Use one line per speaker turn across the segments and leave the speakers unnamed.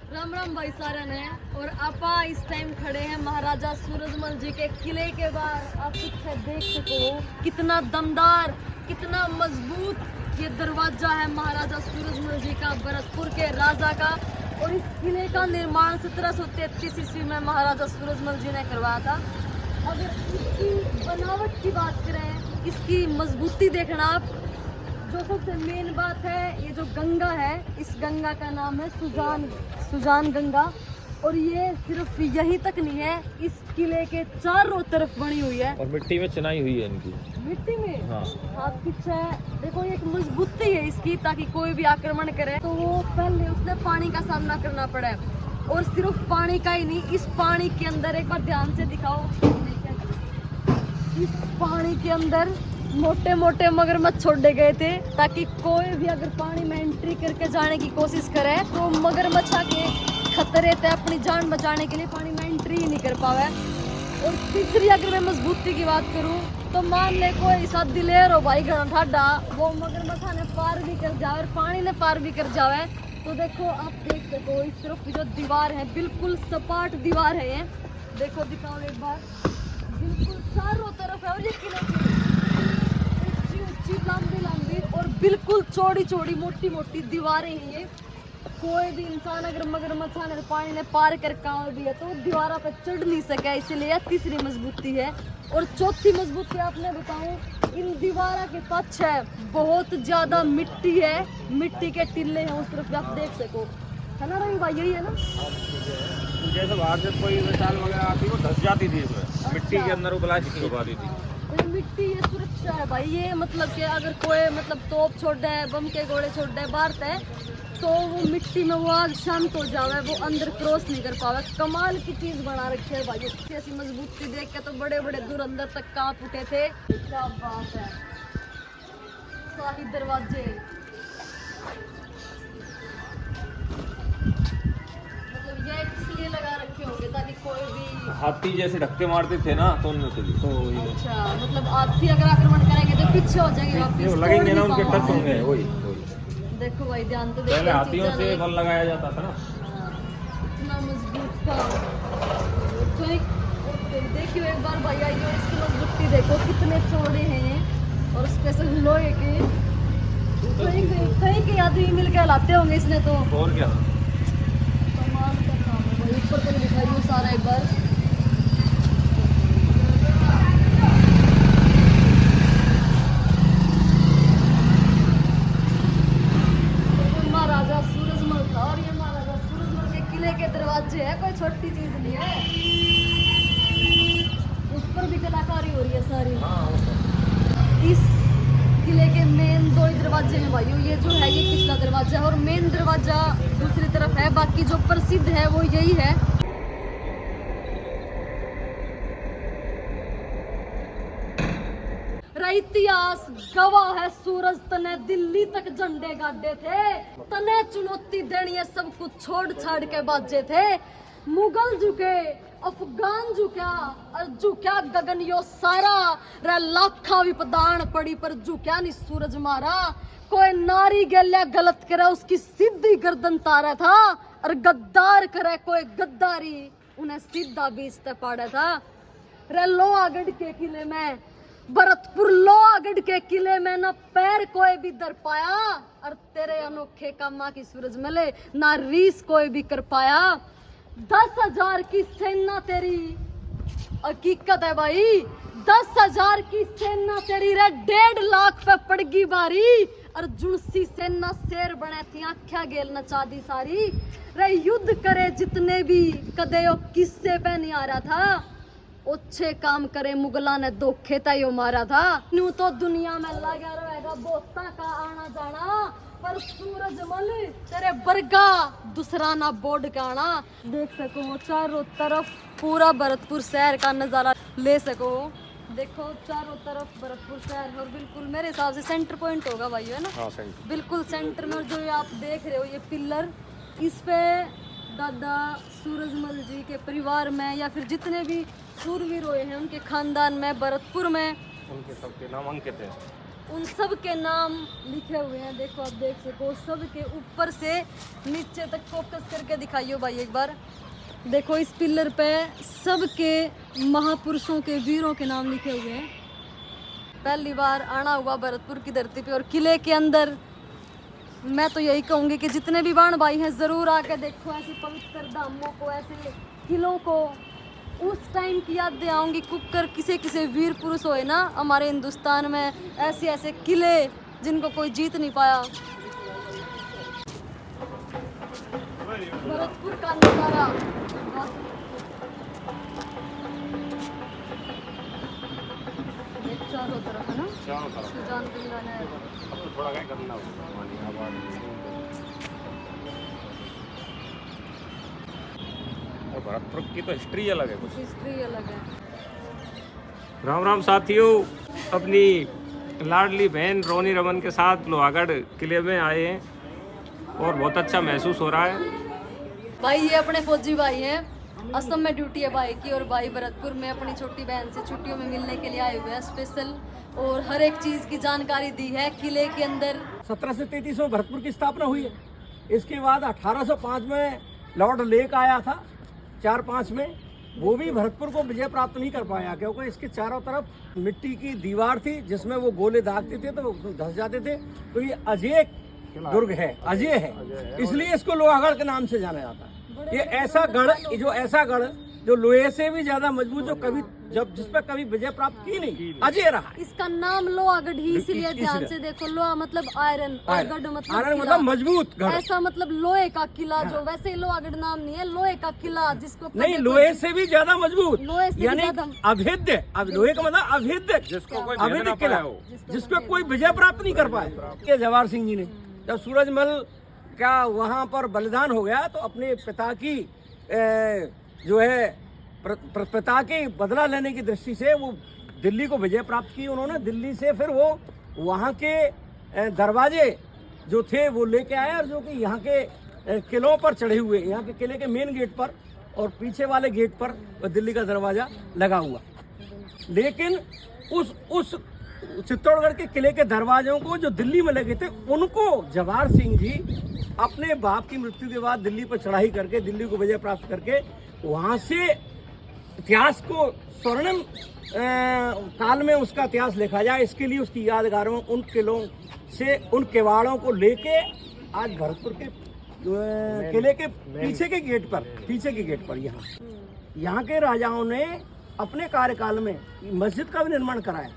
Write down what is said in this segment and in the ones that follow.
राम राम भाई सारे ने। और आपा इस टाइम खड़े हैं महाराजा सूरजमल जी के किले के बाहर। आप पीछे देख सको कितना दमदार, कितना मजबूत ये दरवाजा है महाराजा सूरजमल जी का, भरतपुर के राजा का। और इस किले का निर्माण 1733 ईस्वी में महाराजा सूरजमल जी ने करवाया था। अगर इसकी बनावट की बात करें, इसकी मजबूती देखना आप। जो सबसे मेन बात है, ये जो गंगा है, इस गंगा का नाम है सुजान गंगा। और ये सिर्फ यहीं तक नहीं है, इस किले के चारों तरफ बनी हुई है।
और मिट्टी में चिनाई हुई है इनकी।
मिट्टी में
हाँ।
हाथ पीछे देखो, एक मजबूती है इसकी, ताकि कोई भी आक्रमण करे तो वो पहले उसने पानी का सामना करना पड़े। और सिर्फ पानी का ही नहीं, इस पानी के अंदर एक बार ध्यान से दिखाओ, इस पानी के अंदर मोटे मोटे मगरमच्छ छोड़े गए थे, ताकि कोई भी अगर पानी में एंट्री करके जाने की कोशिश करे तो मगरमच्छ के खतरे थे, अपनी जान बचाने के लिए पानी में एंट्री ही नहीं कर पावे। और तीसरी अगर मैं मजबूती की बात करूं तो मान ले कोई सा दिलेर हो भाई घर ठाडा, वो मगरमच्छ ने पार भी कर जाए और पानी ने पार भी कर जावे। तो देखो, आप देख सको इस तरफ जो दीवार है, बिल्कुल सपाट दीवार है ये। देखो, दिखाओ एक बार, बिल्कुल चारों तरफ है। और ये किले की ऊंची लंबी और बिल्कुल चौड़ी चौड़ी मोटी मोटी दीवारें हैं ये। कोई भी इंसान अगर मगरमच्छ ने पानी ने पार कर काम भी है तो दीवारा पे चढ़ नहीं सके, इसलिए तीसरी मजबूती है। और चौथी मजबूती आपने बताऊं, इन दीवारा के पीछे बहुत ज्यादा मिट्टी है, मिट्टी के टिल्ले हैं उस तरफ, आप देख सको, है ना रवि भाई? यही है ना?
जैसे बाहर से कोई मिसाल वगैरह आती, वो धस जाती थी इसमें।
अच्छा।
मिट्टी के अंदर वो प्लास्टिक छुपा दी थी।
तो मिट्टी ये सुरक्षा है भाई, ये मतलब कि अगर कोई मतलब तोप छोड़ दे, बम के गोले छोड़ दे बाहर से, तो वो मिट्टी में वो आज शांत हो जावे, वो अंदर क्रॉस नहीं कर पावे। कमाल की चीज बना रखी है भाई। ऐसी मजबूती देख के तो बड़े बड़े दूर अंदर तक कांप उठे थे। क्या बात है, शाही दरवाजे, मतलब ये इसलिए लगा रखे होंगे ताकि कोई भी
हाथी जैसे धक्के मारते थे ना, तो उनमें से तो
अच्छा, मतलब हाथी अगर आक्रमण करेंगे तो पीछे हो जाएंगे वापस,
लगेंगे ना, उनके टच होंगे। वही
देखो भाई, ध्यान तो
पहले हाथियों से बल लगाया जाता था ना।
इतना मजबूत था। तो देखियो एक बार भाई आइए, इसकी मजबूती देखो, कितने चौड़े हैं ये। और स्पेशल लोहे के, कहीं कहीं आदमी मिल के लाते होंगे इसने तो।
और क्या,
कमाल का काम है भाई। ऊपर को दिखाइए सारा एक बार। महाराजा सूरजमल था, और ये महाराजा सूरजमल के किले के दरवाजे है, कोई छोटी चीज नहीं है। उस पर भी कलाकारी हो रही है सारी। इस किले के मेन दो ही दरवाजे हैं भाई, ये जो है ये पिछला दरवाजा है और मेन दरवाजा दूसरी तरफ है। बाकी जो प्रसिद्ध है वो यही है। इतिहास गवाह है, सूरज तने दिल्ली तक झंडे गाड़े थे, तने चुनौती देनी है, सब कुछ छोड़ छाड़ के बाजे थे। मुगल झुके, अफगान झुका, और झुका गगन यो सारा, रे लाखा विपदान पड़ी पर झुका नहीं सूरज मारा। कोई नारी गल्या गलत करे उसकी सीधी गर्दन तारा था, और गद्दार करे कोई गद्दारी उन्हें सीधा बीचते पाड़ा था। रे लोहागढ़ के किले में, भरतपुर लोहागढ़ के किले में न पैर कोई भी दर पाया, और तेरे अनोखे कामा की सूरज मिले ना रीस कोई भी कर पाया। 10,000 की सेना तेरी, हकीकत है भाई, 10,000 की सेना तेरी रे, 1.5 लाख पे पड़गी बारी। और जुनसी सेना शेर बने थी, आख्या गेल नचा दी सारी। रे युद्ध करे जितने भी, कदे यो किस्से पे नहीं आ रहा था, अच्छे काम करे मुगला ने धोखे तय मारा था। न्यू तो दुनिया में लगा रहेगा बोता का आना जाना, पर सूरजमल तेरे बरगा दूसरा ना बोर्ड का आना। देख सको चारों तरफ पूरा भरतपुर शहर का नजारा ले सको। देखो चारों तरफ भरतपुर शहर है, और बिल्कुल मेरे हिसाब से सेंटर पॉइंट होगा भाई, है ना?
हाँ, सेंटर।
बिल्कुल सेंटर में। और जो ये आप देख रहे हो ये पिलर, इस पे दादा सूरजमल जी के परिवार में या फिर जितने भी सूरवीर हुए हैं उनके खानदान में, भरतपुर में,
उनके सबके नाम अंकित है।
उन सब के नाम लिखे हुए हैं। देखो आप देख सको, सब के ऊपर से नीचे तक फोकस करके दिखाइयो भाई एक बार। देखो इस पिलर पे सब के महापुरुषों के, वीरों के नाम लिखे हुए हैं। पहली बार आना हुआ भरतपुर की धरती पे, और किले के अंदर मैं तो यही कहूँगी कि जितने भी बाण भाई हैं ज़रूर आके देखो ऐसी पवित्र धामों को, ऐसे किलों को। उस टाइम की यादें आऊँगी, कुकर किसे किसे वीर पुरुष होए ना हमारे हिंदुस्तान में, ऐसे ऐसे किले जिनको कोई जीत नहीं पाया। भरतपुर का नजारा चारों तरफ है ना,
चारों तरफ।
सुजान गंगा नहर।
अब तो थोड़ा क्या करना होगा, पानी आबाद। और भरतपुर की तो हिस्ट्री अलग है कुछ।
हिस्ट्री अलग है।
राम राम साथियों, अपनी लाडली बहन रोनी रमन के साथ लोहागढ़ किले में आए हैं और बहुत अच्छा महसूस हो रहा है।
भाई ये अपने फौजी भाई हैं, असम में ड्यूटी है भाई की, और भाई भरतपुर में अपनी छोटी बहन से छुट्टियों में मिलने के लिए आए हुए हैं स्पेशल, और हर एक चीज की जानकारी दी है किले के अंदर।
1733 में भरतपुर की स्थापना हुई है। इसके बाद 1805 में लॉर्ड लेक आया था, 4-5 में। वो भी भरतपुर को विजय प्राप्त नहीं कर पाया, क्योंकि इसके चारों तरफ मिट्टी की दीवार थी जिसमें वो गोले दागते थे तो वो धस जाते थे। तो ये अजय दुर्ग है, अजय है, इसलिए इसको लोहागढ़ के नाम से जाना जाता है। ये ऐसा गढ़ जो लोहे से भी ज्यादा मजबूत, जो कभी जिस पर कभी विजय प्राप्त की नहीं, अजय रहा।
इसका नाम लोहागढ़ ही इसीलिए ध्यान से देखो, लोहा मतलब आयरन और गढ़ मतलब किला।
मजबूत गढ़,
ऐसा मतलब लोहे का किला। जो वैसे लोहागढ़ नाम नहीं है, लोहे का किला जिसको
नहीं, लोहे से भी ज्यादा मजबूत,
लोहे से
यानी अभेद्य। अब लोहे का मतलब अभेद्य,
जिसको कोई
अभेद्य किला, जिसको कोई विजय प्राप्त नहीं कर पाए। ये जवाहर सिंह जी ने जब सूरजमल का वहाँ पर बलिदान हो गया तो अपने पिता की जो है पिता के बदला लेने की दृष्टि से वो दिल्ली को विजय प्राप्त की उन्होंने। दिल्ली से फिर वो वहाँ के दरवाजे जो थे वो लेके आए, और जो कि यहाँ के किलों पर चढ़े हुए, यहाँ के किले के मेन गेट पर और पीछे वाले गेट पर वो दिल्ली का दरवाजा लगा हुआ। लेकिन उस चित्तौड़गढ़ के किले के दरवाजों को जो दिल्ली में लगे थे, उनको जवाहर सिंह जी अपने बाप की मृत्यु के बाद दिल्ली पर चढ़ाई करके, दिल्ली को विजय प्राप्त करके, वहाँ से इतिहास को स्वर्णिम काल में उसका इतिहास लिखा जाए, इसके लिए उसकी यादगारों, उन किलों से, उन किवाड़ों को लेके आज भरतपुर के किले के पीछे के गेट पर यहाँ के राजाओं ने अपने कार्यकाल में मस्जिद का भी निर्माण कराया।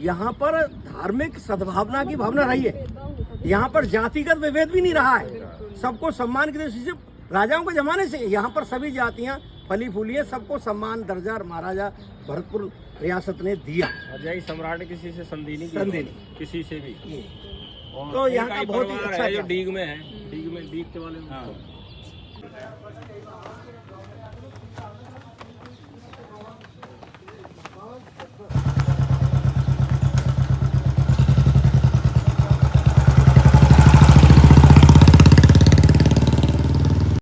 यहाँ पर धार्मिक सद्भावना की भावना रही है, यहाँ पर जातिगत विभेद भी नहीं रहा है। सबको सम्मान की दृष्टि से राजाओं के जमाने से यहाँ पर सभी जातियाँ फली फूली है, सबको सम्मान दर्जा महाराजा भरतपुर रियासत ने दिया।
अजय सम्राट ने किसी से संधि नहीं, किसी से भी। और
तो यहाँ का बहुत ही अच्छा
है जो डीग में है, डीग के वाले में।